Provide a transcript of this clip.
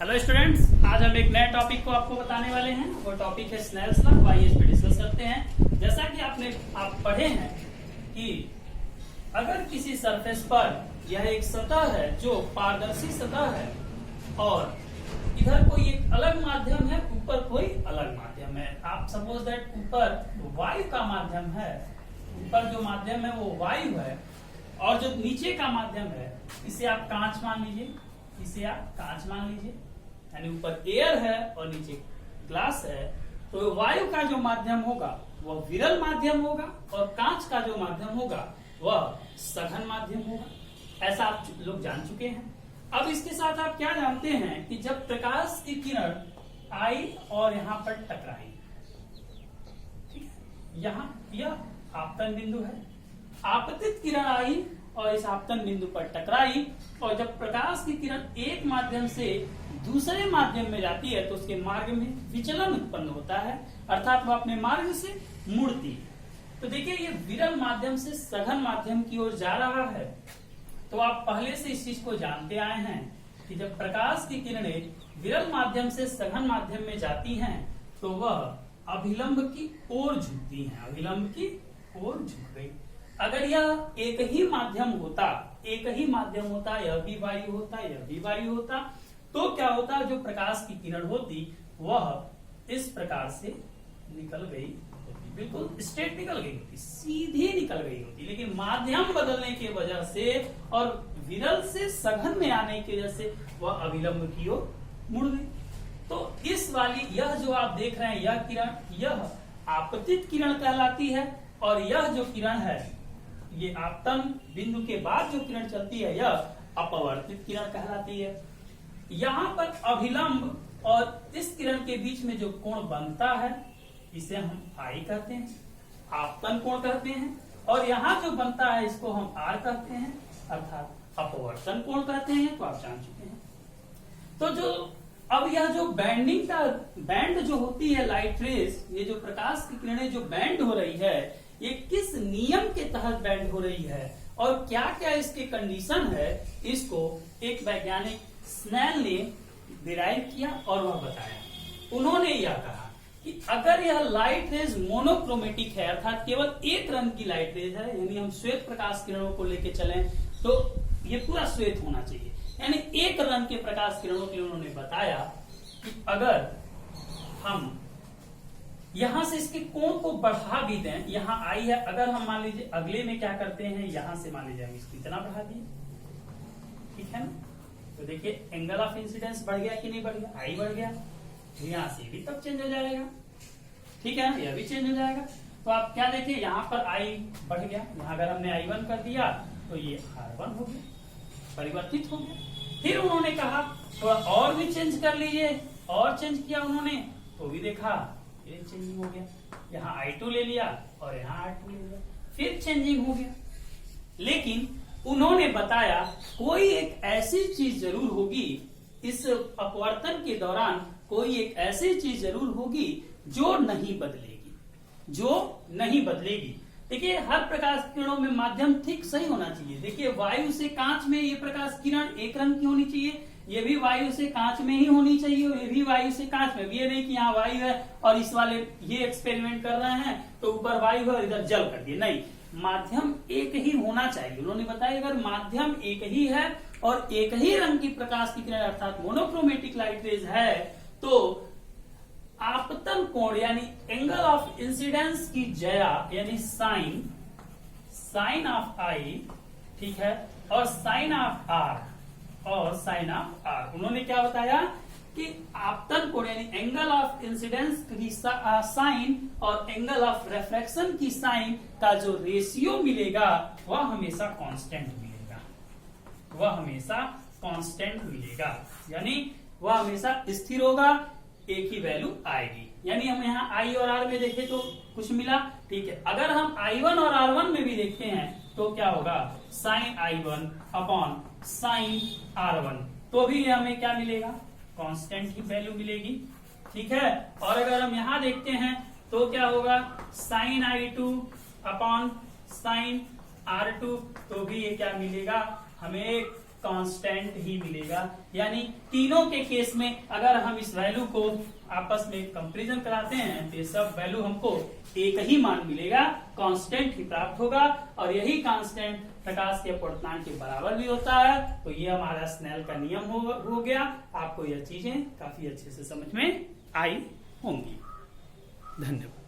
Hello students, आज हम एक नए टॉपिक को आपको बताने वाले हैं। वो टॉपिक है स्नेल्स लॉ। आइए इस पे डिस्कस करते हैं। जैसा कि आप पढ़े हैं कि अगर किसी सरफेस पर यह एक सतह है जो पारदर्शी सतह है और इधर कोई एक अलग माध्यम है, ऊपर कोई अलग माध्यम है। आप सपोज दैट ऊपर वायु का माध्यम है, ऊपर जो माध्यम है वो वायु है और जो नीचे का माध्यम है इसे आप कांच मान लीजिए, इसे आप कांच मान लीजिए। यानी ऊपर एयर है और नीचे ग्लास है, तो वायु का जो माध्यम होगा वह विरल माध्यम होगा और कांच का जो माध्यम होगा वह सघन माध्यम होगा। ऐसा आप लोग जान चुके हैं। अब इसके साथ आप क्या जानते हैं कि जब प्रकाश की किरण आई और यहाँ पर टकराई, ठीक है, यहाँ यह आपतन बिंदु है। आपतित किरण आई और इस आपतन बिंदु पर टकराई और जब प्रकाश की किरण एक माध्यम से दूसरे माध्यम में जाती है तो उसके मार्ग में विचलन उत्पन्न होता है, अर्थात वह अपने मार्ग से मुड़ती है। तो देखिए, ये विरल माध्यम से सघन माध्यम की ओर जा रहा है। तो आप पहले से इस चीज को जानते आए हैं कि जब प्रकाश की किरणें विरल माध्यम से सघन माध्यम में जाती हैं तो वह अभिलंब की ओर झुकती हैं, अभिलंब की ओर झुक गई। अगर यह एक ही माध्यम होता, यह भी वायु होता, यह भी वायु होता, तो क्या होता, जो प्रकाश की किरण होती वह इस प्रकार से निकल गई होती, बिल्कुल स्ट्रेट निकल गई होती, सीधी निकल गई होती। लेकिन माध्यम बदलने की वजह से और विरल से सघन में आने की वजह से वह अभिलंब की ओर मुड़ गई। तो इस वाली यह जो आप देख रहे हैं, यह किरण, यह आपतित किरण कहलाती है और यह जो किरण है, ये आपतन बिंदु के बाद जो किरण चलती है यह अपवर्तित किरण कहलाती है। यहाँ पर अभिलंब और इस किरण के बीच में जो कोण बनता है इसे हम आई कहते हैं, आपतन कोण कहते हैं, और यहाँ जो बनता है इसको हम आर कहते हैं, अर्थात अपवर्तन कोण कहते हैं। तो आप जान चुके हैं। तो जो अब यह जो बैंडिंग का बैंड जो होती है लाइट रेज, ये जो प्रकाश की किरणें जो बैंड हो रही है, ये किस नियम के तहत बैंड हो रही है और क्या क्या इसके कंडीशन है, इसको एक वैज्ञानिक स्नेल ने डिराइव किया और वह बताया। उन्होंने यह कहा कि अगर यह लाइट रेज मोनोक्रोमेटिक है, अर्थात केवल एक रंग की लाइट रेज है, यानी हम श्वेत प्रकाश किरणों को लेके चलें तो ये पूरा श्वेत होना चाहिए, यानी एक रंग के प्रकाश किरणों के लिए उन्होंने बताया कि अगर हम यहां से इसके कोण को बढ़ा भी दें, यहां आई है, अगर हम मान लीजिए अगले में क्या करते हैं, यहां से मान लीजिए हम इसको इतना बढ़ा दिए, ठीक है ना, तो देखिए एंगल ऑफ इंसिडेंस बढ़ गया कि नहीं बढ़ गया, आई बढ़ गया। यहां से भी तब चेंज हो जाएगा, ठीक है ना, यह भी चेंज हो जाएगा। तो आप क्या देखिए, यहाँ पर आई बढ़ गया, यहाँ अगर हमने I1 कर दिया तो ये R1 हो गया, परिवर्तित हो गया। फिर उन्होंने कहा थोड़ा और भी चेंज कर लीजिए, और चेंज किया उन्होंने तो भी देखा ये चेंजिंग हो गया, यहाँ I2 ले लिया और यहाँ R2 ले लिया, फिर चेंजिंग हो गया। लेकिन उन्होंने बताया कोई एक ऐसी चीज जरूर होगी इस अपवर्तन के दौरान, कोई एक ऐसी चीज जरूर होगी जो नहीं बदलेगी, देखिए हर प्रकाश किरणों में माध्यम ठीक सही होना चाहिए। देखिए वायु से कांच में ये प्रकाश किरण एक रंग की होनी चाहिए, ये भी वायु से कांच में ही होनी चाहिए, ये भी वायु से कांच में। ये नहीं कि यहाँ वायु है और इस वाले ये एक्सपेरिमेंट कर रहे हैं तो ऊपर वायु है और इधर जल कर दिए, नहीं, माध्यम एक ही होना चाहिए। उन्होंने बताया अगर माध्यम एक ही है और एक ही रंग की प्रकाश की किरण अर्थात मोनोक्रोमेटिक लाइट रेज है तो आपतन कोण यानी एंगल ऑफ इंसिडेंस की जया यानी साइन ऑफ आई, ठीक है, और साइन ऑफ आर उन्होंने क्या बताया कि आपतन कोण यानी एंगल ऑफ इंसिडेंस की साइन और एंगल ऑफ रिफ्रैक्शन की साइन का जो रेशियो मिलेगा वह हमेशा कांस्टेंट मिलेगा, यानी वह हमेशा स्थिर होगा, एक ही वैल्यू आएगी। यानी हम यहाँ I और R में देखें तो कुछ मिला, ठीक है। अगर हम I1 और R1 में भी देखते हैं तो क्या होगा, sign I1 upon sine R1, तो भी हमें क्या मिलेगा, कांस्टेंट की वैल्यू मिलेगी, ठीक है। और अगर हम यहाँ देखते हैं तो क्या होगा, sign I2 upon sine R2, तो भी ये क्या मिलेगा, हमें कांस्टेंट ही मिलेगा। यानी तीनों के केस में अगर हम इस वैल्यू को आपस में कंपैरिजन कराते हैं तो ये सब वैल्यू हमको एक ही मान मिलेगा, कांस्टेंट ही प्राप्त होगा। और यही कांस्टेंट प्रकाश के अपवर्तनांक के बराबर भी होता है। तो ये हमारा स्नेल का नियम हो गया। आपको यह चीजें काफी अच्छे से समझ में आई होंगी। धन्यवाद।